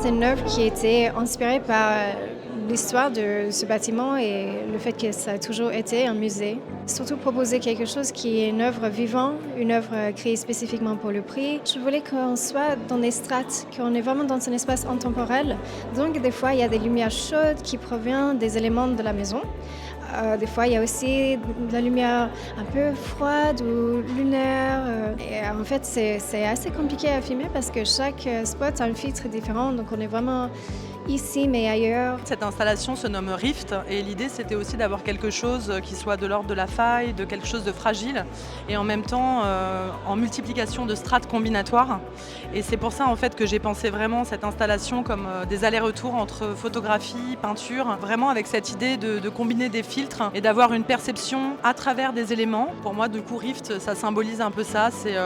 c'est une œuvre qui a été inspirée par l'histoire de ce bâtiment et le fait que ça a toujours été un musée. Surtout proposer quelque chose qui est une œuvre vivante, une œuvre créée spécifiquement pour le prix. Je voulais qu'on soit dans des strates, qu'on est vraiment dans un espace intemporel. Donc des fois, il y a des lumières chaudes qui proviennent des éléments de la maison. Des fois, il y a aussi de la lumière un peu froide ou lunaire. Et en fait, c'est assez compliqué à filmer parce que chaque spot a un filtre différent. Donc, on est vraiment ici, mais ailleurs. Cette installation se nomme Rift et l'idée c'était aussi d'avoir quelque chose qui soit de l'ordre de la faille, de quelque chose de fragile et en même temps en multiplication de strates combinatoires. Et c'est pour ça en fait que j'ai pensé vraiment cette installation comme des allers-retours entre photographie, peinture, vraiment avec cette idée de combiner des filtres et d'avoir une perception à travers des éléments. Pour moi du coup Rift ça symbolise un peu ça, c'est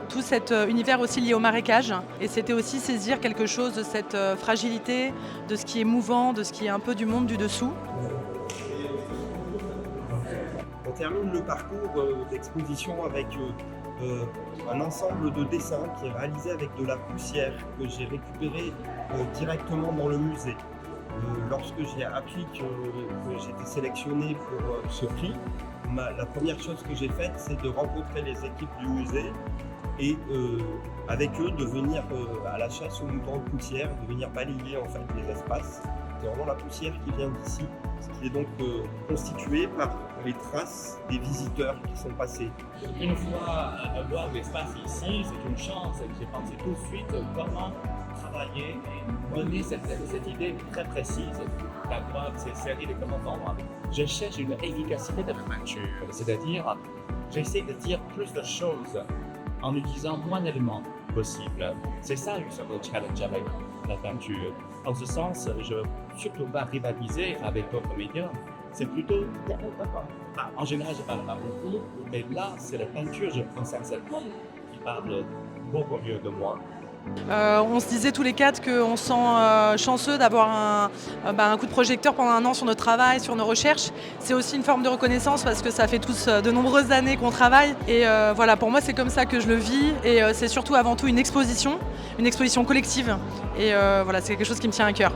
tout cet univers aussi lié au marécage et c'était aussi saisir quelque chose de cette fragilité, de ce qui est mouvant, de ce qui est un peu du monde du dessous. On termine le parcours d'exposition avec un ensemble de dessins qui est réalisé avec de la poussière que j'ai récupéré directement dans le musée. Lorsque j'ai appris que j'étais sélectionné pour ce prix, la première chose que j'ai faite, c'est de rencontrer les équipes du musée et avec eux de venir à la chasse aux moutons de poussière, de venir balayer en fait les espaces. C'est vraiment la poussière qui vient d'ici, ce qui est donc constitué par les traces des visiteurs qui sont passés. Une fois avoir l'espace ici, c'est une chance. J'ai pensé tout de suite comment travailler et donner cette idée très précise d'avoir ces séries de commentaires. Je cherche une efficacité de la peinture, c'est-à-dire j'essaie de dire plus de choses en utilisant moins d'éléments possibles. C'est ça le challenge avec la peinture. En ce sens, je ne veux surtout pas rivaliser avec d'autres médias. C'est plutôt... En général, je parle pas beaucoup, mais là, c'est la peinture, je prends sincèrement, qui parle beaucoup mieux que moi. On se disait tous les quatre qu'on se sent chanceux d'avoir un coup de projecteur pendant un an sur notre travail, sur nos recherches. C'est aussi une forme de reconnaissance parce que ça fait tous de nombreuses années qu'on travaille. Et voilà, pour moi, c'est comme ça que je le vis. Et c'est surtout avant tout une exposition collective. Et voilà, c'est quelque chose qui me tient à cœur.